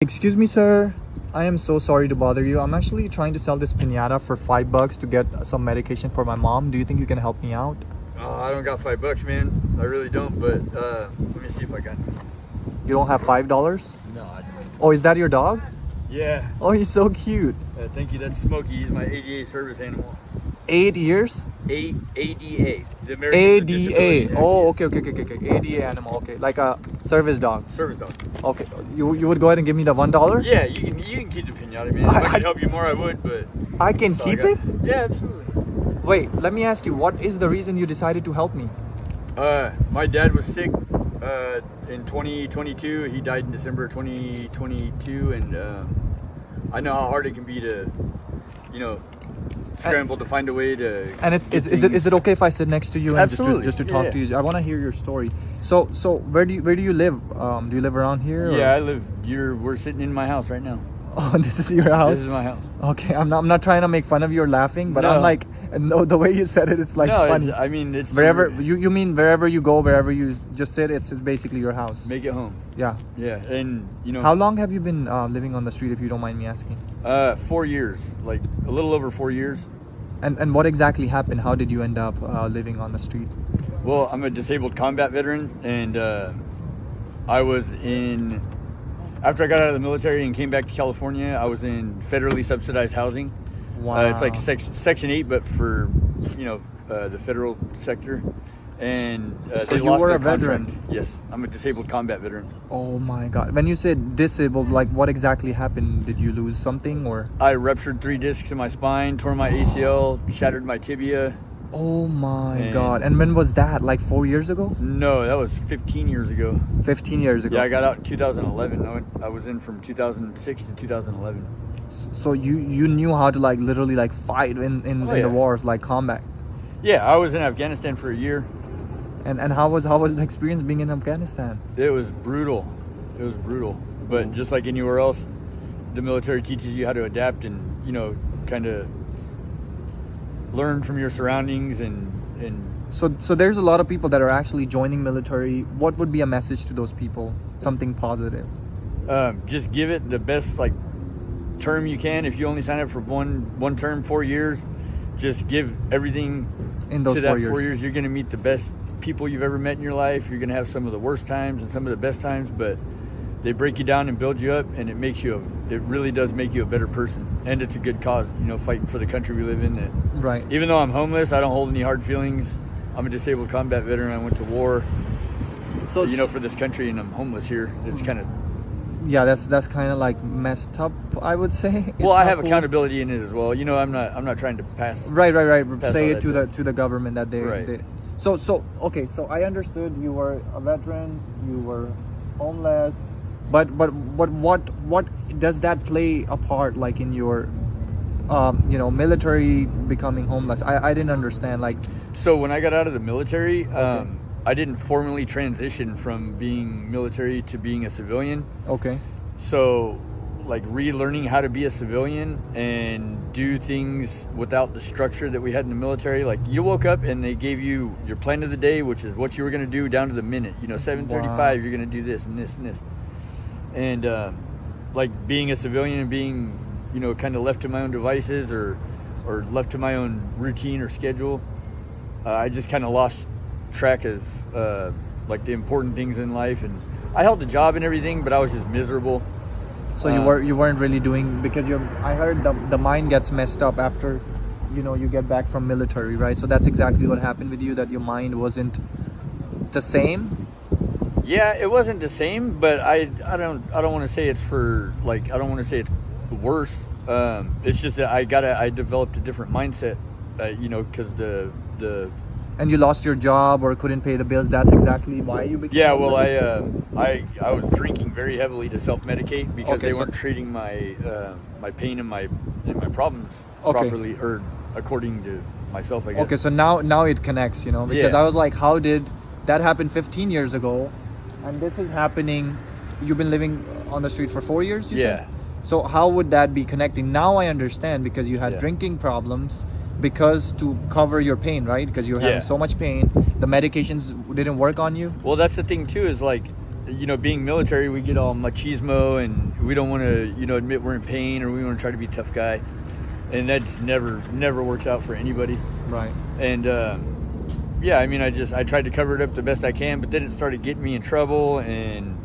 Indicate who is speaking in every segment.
Speaker 1: Excuse me, sir. I am so sorry to bother you. I'm actually trying to sell this piñata for $5 to get some medication for my mom. Do you think you can help me out?
Speaker 2: I don't got $5, man. I really don't, but let me see if I got.
Speaker 1: You don't have $5?
Speaker 2: No, I don't.
Speaker 1: Oh, is that your dog?
Speaker 2: Yeah.
Speaker 1: Oh, he's so cute.
Speaker 2: Thank you. That's Smokey. He's my ADA service animal.
Speaker 1: 8 years?
Speaker 2: ADA. The Americans with
Speaker 1: ADA.
Speaker 2: Disabilities Act,
Speaker 1: Oh,
Speaker 2: yes.
Speaker 1: okay. ADA animal. Okay, like a service dog.
Speaker 2: Service dog.
Speaker 1: Okay, you would go ahead and give me the $1?
Speaker 2: Yeah, you can keep the piñata, man. If I could help you more, I would, but
Speaker 1: I can
Speaker 2: that's all I
Speaker 1: keep
Speaker 2: got.
Speaker 1: it?
Speaker 2: Yeah, absolutely.
Speaker 1: Wait, let me ask you, what is the reason you decided to help me?
Speaker 2: My dad was sick in 2022. He died in December 2022, and I know how hard it can be to, scramble to find a way to.
Speaker 1: And is it okay if I sit next to you and
Speaker 2: Absolutely.
Speaker 1: just to talk to you? I want to hear your story. So where do you live? Do you live around here?
Speaker 2: Yeah,
Speaker 1: or?
Speaker 2: I live. We're sitting in my house right now.
Speaker 1: Oh, this is your house?
Speaker 2: This is my house.
Speaker 1: Okay, I'm not trying to make fun of you or laughing, but
Speaker 2: No.
Speaker 1: I'm like, no, the way you said it, it's like
Speaker 2: No,
Speaker 1: funny.
Speaker 2: it's
Speaker 1: Wherever you mean wherever you go, wherever you just sit, it's basically your house.
Speaker 2: make it home.
Speaker 1: Yeah.
Speaker 2: Yeah, and
Speaker 1: How long have you been living on the street, if you don't mind me asking?
Speaker 2: 4 years, like a little over 4 years.
Speaker 1: And what exactly happened? How did you end up living on the street?
Speaker 2: Well, I'm a disabled combat veteran, and I was in. After I got out of the military and came back to California, I was in federally subsidized housing.
Speaker 1: Wow.
Speaker 2: It's like Section 8, but for the federal sector. And
Speaker 1: So
Speaker 2: they
Speaker 1: you
Speaker 2: lost
Speaker 1: were
Speaker 2: their
Speaker 1: a veteran?
Speaker 2: contract. Yes, I'm a disabled combat veteran.
Speaker 1: Oh my God! When you said disabled, like what exactly happened? Did you lose something or?
Speaker 2: I ruptured 3 discs in my spine, tore my ACL, shattered my tibia.
Speaker 1: Oh my
Speaker 2: And-
Speaker 1: God! And when was that? Like 4 years ago?
Speaker 2: No, that was 15 years ago.
Speaker 1: 15 years ago.
Speaker 2: Yeah, I got out in 2011. I was in from 2006 to 2011.
Speaker 1: So you knew how to like literally like fight in
Speaker 2: Oh, yeah.
Speaker 1: the wars, like combat.
Speaker 2: Yeah, I was in Afghanistan for a year.
Speaker 1: And how was the experience being in Afghanistan?
Speaker 2: It was brutal. It was brutal. But just like anywhere else, the military teaches you how to adapt and, kind of learn from your surroundings and
Speaker 1: So there's a lot of people that are actually joining military. What would be a message to those people? Something positive.
Speaker 2: just give it the best term you can. If you only sign up for one term, 4 years, just give everything
Speaker 1: In those
Speaker 2: to that
Speaker 1: 4 years.
Speaker 2: 4 years. You're going to meet the best people you've ever met in your life. You're going to have some of the worst times and some of the best times, but they break you down and build you up, and it really does make you a better person. And it's a good cause, fighting for the country we live in.
Speaker 1: Right.
Speaker 2: Even though I'm homeless, I don't hold any hard feelings. I'm a disabled combat veteran. I went to war,
Speaker 1: So
Speaker 2: for this country, and I'm homeless here. It's kind of
Speaker 1: yeah, that's kind of like messed up, I would say. It's
Speaker 2: well, I
Speaker 1: not
Speaker 2: have
Speaker 1: cool.
Speaker 2: accountability in it as well. I'm not trying to pass.
Speaker 1: Right.
Speaker 2: Pass
Speaker 1: Say
Speaker 2: all
Speaker 1: it
Speaker 2: that
Speaker 1: to the government that they.
Speaker 2: Right.
Speaker 1: So okay. So I understood you were a veteran. You were homeless, but what does that play a part like in your, military becoming homeless? I didn't understand like.
Speaker 2: So when I got out of the military, I didn't formally transition from being military to being a civilian.
Speaker 1: Okay.
Speaker 2: So, relearning how to be a civilian and do things without the structure that we had in the military. Like, you woke up and they gave you your plan of the day, which is what you were going to do down to the minute. 7:35,
Speaker 1: Wow.
Speaker 2: you're going to do this and this and this. And, being a civilian and being, kind of left to my own devices or left to my own routine or schedule, I just kind of lost track of, the important things in life. And I held a job and everything, but I was just miserable.
Speaker 1: So you weren't really doing because I heard the mind gets messed up after, you get back from military, right? So that's exactly what happened with you, that your mind wasn't the same.
Speaker 2: Yeah, it wasn't the same, but I don't want to say it's I don't want to say it's worse. It's just that I developed a different mindset, because the
Speaker 1: And you lost your job or couldn't pay the bills. That's exactly why you became.
Speaker 2: Yeah, well,
Speaker 1: homeless?
Speaker 2: I was drinking very heavily to self-medicate because
Speaker 1: Okay,
Speaker 2: they
Speaker 1: so-
Speaker 2: weren't treating my pain and my problems
Speaker 1: Okay.
Speaker 2: properly or according to myself, I guess.
Speaker 1: Okay, so now it connects, because
Speaker 2: Yeah.
Speaker 1: I was like, how did that happen 15 years ago, and this is happening? You've been living on the street for 4 years, you
Speaker 2: Yeah.
Speaker 1: said? So how would that be connecting? Now I understand, because you had
Speaker 2: Yeah.
Speaker 1: drinking problems, because to cover your pain, right? Because you were having
Speaker 2: Yeah.
Speaker 1: so much pain, the medications didn't work on you.
Speaker 2: Well, that's the thing too, is being military, we get all machismo and we don't want to, admit we're in pain, or we want to try to be a tough guy, and that's never works out for anybody.
Speaker 1: Right.
Speaker 2: And yeah, I mean, I tried to cover it up the best I can, but then it started getting me in trouble, and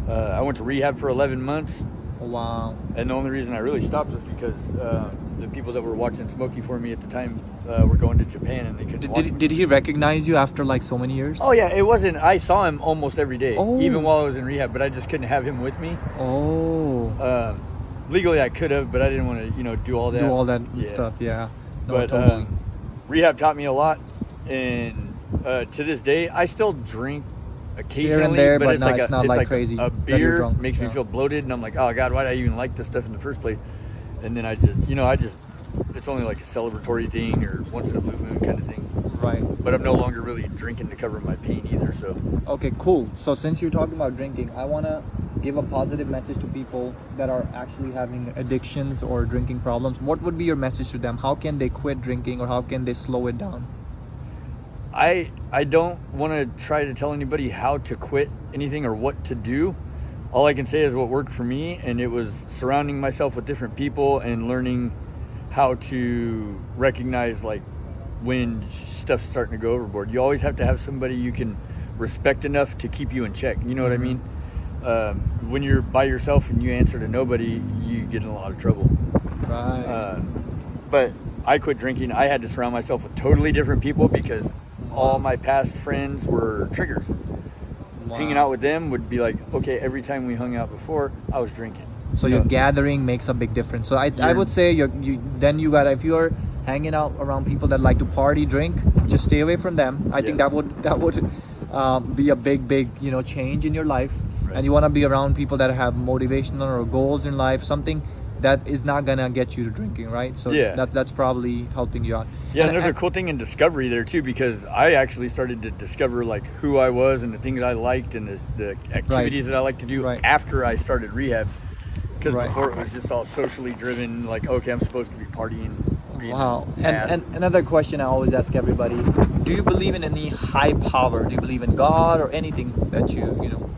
Speaker 2: I went to rehab for 11 months.
Speaker 1: Wow.
Speaker 2: And the only reason I really stopped was because the people that were watching Smokey for me at the time were going to Japan, and they couldn't watch me.
Speaker 1: Did he recognize you after like so many years?
Speaker 2: Oh yeah, it wasn't. I saw him almost every day,
Speaker 1: Oh.
Speaker 2: even while I was in rehab. But I just couldn't have him with me.
Speaker 1: Oh.
Speaker 2: Legally, I could have, but I didn't want to, do all that.
Speaker 1: Do all that stuff, yeah. No,
Speaker 2: But
Speaker 1: totally.
Speaker 2: rehab taught me a lot, and to this day, I still drink occasionally,
Speaker 1: Here and there, but
Speaker 2: it's
Speaker 1: no,
Speaker 2: like
Speaker 1: it's not like crazy
Speaker 2: A
Speaker 1: that you're
Speaker 2: beer
Speaker 1: drunk,
Speaker 2: makes me
Speaker 1: yeah.
Speaker 2: feel bloated, and I'm like, oh God, why did I even like this stuff in the first place? And then I just, it's only like a celebratory thing or once in a blue moon kind of thing.
Speaker 1: Right.
Speaker 2: But I'm no longer really drinking to cover my pain either. So
Speaker 1: Okay, cool. So since you're talking about drinking, I want to give a positive message to people that are actually having addictions or drinking problems. What would be your message to them? How can they quit drinking, or how can they slow it down?
Speaker 2: I don't want to try to tell anybody how to quit anything or what to do. All I can say is what worked for me, and it was surrounding myself with different people and learning how to recognize like when stuff's starting to go overboard. You always have to have somebody you can respect enough to keep you in check. You know what I mean? When you're by yourself and you answer to nobody, you get in a lot of trouble.
Speaker 1: Right.
Speaker 2: But I quit drinking. I had to surround myself with totally different people because all my past friends were triggers.
Speaker 1: Wow.
Speaker 2: Hanging out with them would be like, okay, every time we hung out before, I was drinking.
Speaker 1: So your gathering makes a big difference. So I would say you gotta, if you're hanging out around people that like to party, drink, just stay away from them. I think that would be a big change in your life.
Speaker 2: Right.
Speaker 1: And you want to be around people that have motivational or goals in life, something that is not gonna get you to drinking, right? So that's probably helping you out.
Speaker 2: Yeah, and there's a cool thing in discovery there too, because I actually started to discover like who I was and the things I liked and the activities that I like to do after I started rehab. Because before it was just all socially driven, like, okay, I'm supposed to be partying.
Speaker 1: Wow. And another question I always ask everybody: do you believe in any high power? Do you believe in God or anything that you know?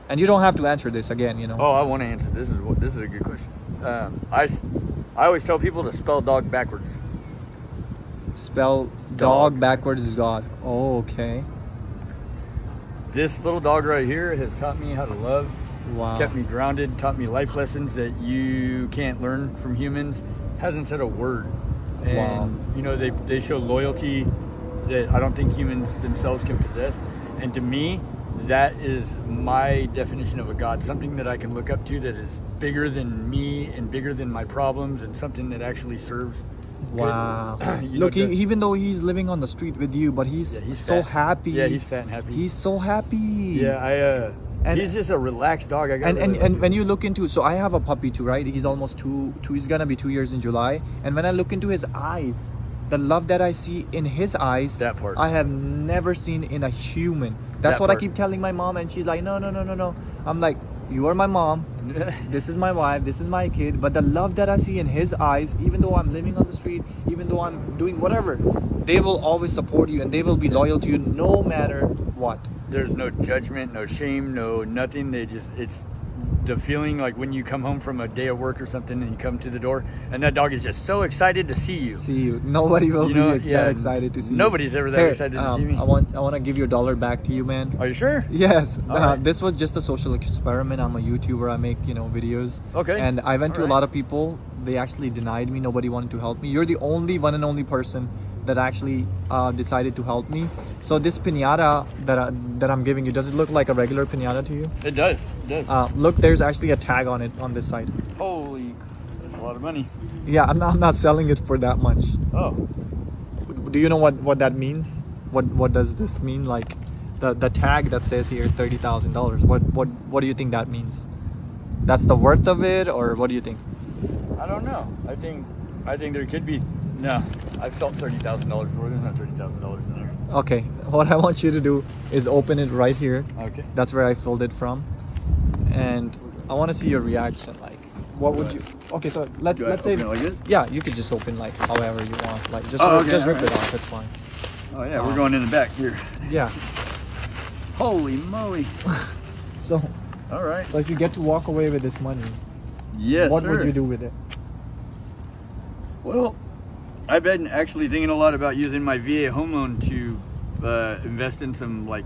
Speaker 1: And you don't have to answer this again,
Speaker 2: Oh, I want to answer. This is a good question. I always tell people to spell dog backwards.
Speaker 1: Spell dog backwards is God. Oh, okay.
Speaker 2: This little dog right here has taught me how to love.
Speaker 1: Wow.
Speaker 2: Kept me grounded, taught me life lessons that you can't learn from humans. Hasn't said a word. And they show loyalty that I don't think humans themselves can possess. And to me, that is my definition of a God, something that I can look up to that is bigger than me and bigger than my problems, and something that actually serves.
Speaker 1: Wow. Look, even though he's living on the street with you, but he's so
Speaker 2: fat.
Speaker 1: happy.
Speaker 2: Yeah, he's fat and happy.
Speaker 1: He's so happy.
Speaker 2: Yeah, he's just a relaxed dog.
Speaker 1: And when you look into, so I have a puppy too, right? He's almost two. He's gonna be 2 years in July. And when I look into his eyes, the love that I see in his eyes,
Speaker 2: that part
Speaker 1: I have never seen in a human. That's what I keep telling my mom, and she's like, no. I'm like, you are my mom. This is my wife. This is my kid. But the love that I see in his eyes, even though I'm living on the street, even though I'm doing whatever, they will always support you and they will be loyal to you no matter what.
Speaker 2: There's no judgment, no shame, no nothing. It's the feeling like when you come home from a day of work or something and you come to the door and that dog is just so excited to see you.
Speaker 1: Nobody will be that excited to see you.
Speaker 2: Nobody's ever that excited to see me.
Speaker 1: I want to give you $1 back to you, man.
Speaker 2: Are you sure?
Speaker 1: Yes.
Speaker 2: Right.
Speaker 1: This was just a social experiment. I'm a YouTuber. I make videos.
Speaker 2: Okay.
Speaker 1: And I went to a lot of people. They actually denied me. Nobody wanted to help me. You're the one and only person that actually decided to help me. So this piñata that I'm giving you, does it look like a regular piñata to you?
Speaker 2: It does.
Speaker 1: Look, there's actually a tag on it on this side.
Speaker 2: Holy, that's a lot of money.
Speaker 1: Yeah, I'm not selling it for that much.
Speaker 2: Oh.
Speaker 1: Do you know what that means? What does this mean? Like the tag that says here $30,000. What do you think that means? That's the worth of it, or what do you think?
Speaker 2: I don't know. I think there could be. No, I felt $30,000 before. There's not $30,000 in there.
Speaker 1: Okay, what I want you to do is open it right here.
Speaker 2: Okay.
Speaker 1: That's where I filled it from, and I want to see your reaction. Like, what would you? Okay, so let's say.
Speaker 2: Open it like this?
Speaker 1: Yeah, you could just open like however you want. Like just rip it off. It's fine.
Speaker 2: Oh yeah, we're going in the back here.
Speaker 1: Yeah.
Speaker 2: Holy moly!
Speaker 1: So,
Speaker 2: All right.
Speaker 1: So if you get to walk away with this money,
Speaker 2: Yes,
Speaker 1: what
Speaker 2: sir.
Speaker 1: would you do with it?
Speaker 2: Well, I've been actually thinking a lot about using my VA home loan to invest in some like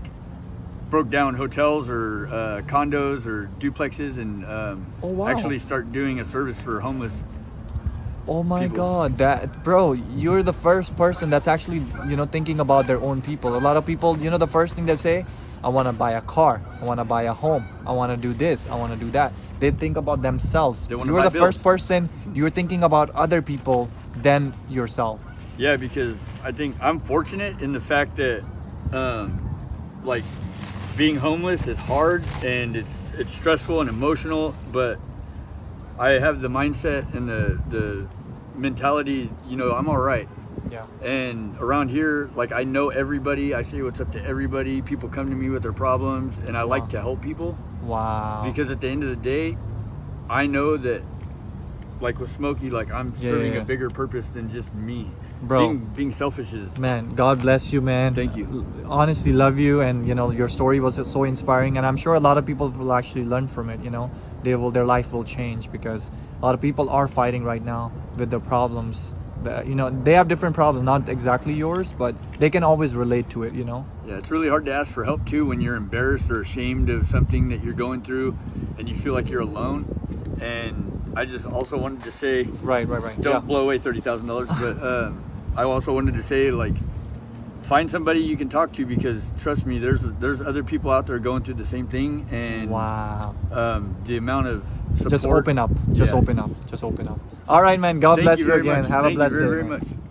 Speaker 2: broke down hotels or condos or duplexes, and
Speaker 1: Oh, wow.
Speaker 2: actually start doing a service for homeless.
Speaker 1: Oh my
Speaker 2: People.
Speaker 1: God, that bro, you're the first person that's actually, thinking about their own people. A lot of people, the first thing they say, I want to buy a car, I want to buy a home, I want to do this, I want to do that. They think about themselves.
Speaker 2: They wanna
Speaker 1: You're
Speaker 2: buy
Speaker 1: the first
Speaker 2: bills.
Speaker 1: person, you're thinking about other people than yourself.
Speaker 2: Yeah, because I think I'm fortunate in the fact that like being homeless is hard and it's stressful and emotional, but I have the mindset and the mentality, I'm all right.
Speaker 1: Yeah.
Speaker 2: And around here, like, I know everybody, I say what's up to everybody, people come to me with their problems, and I like to help people,
Speaker 1: Wow.
Speaker 2: because at the end of the day, I know that, like with Smokey, like I'm serving
Speaker 1: yeah.
Speaker 2: a bigger purpose than just me.
Speaker 1: Bro.
Speaker 2: Being selfish is
Speaker 1: Man, God bless you, man.
Speaker 2: Thank you.
Speaker 1: Honestly, love you, and your story was so inspiring, and I'm sure a lot of people will actually learn from it. Their life will change, because a lot of people are fighting right now with their problems. They have different problems, not exactly yours, but they can always relate to it.
Speaker 2: Yeah, it's really hard to ask for help too when you're embarrassed or ashamed of something that you're going through, and you feel like you're alone. And I just also wanted to say,
Speaker 1: Right.
Speaker 2: don't blow away $30,000, but I also wanted to say, like, find somebody you can talk to, because trust me, there's other people out there going through the same thing, and
Speaker 1: Wow.
Speaker 2: the amount of support.
Speaker 1: Just open up. Just
Speaker 2: Yeah.
Speaker 1: open up. Just open up. All right, man. God
Speaker 2: Thank
Speaker 1: bless
Speaker 2: you
Speaker 1: you
Speaker 2: very
Speaker 1: again.
Speaker 2: much.
Speaker 1: Have
Speaker 2: Thank
Speaker 1: a blessed
Speaker 2: you very,
Speaker 1: day.
Speaker 2: very
Speaker 1: man.
Speaker 2: much.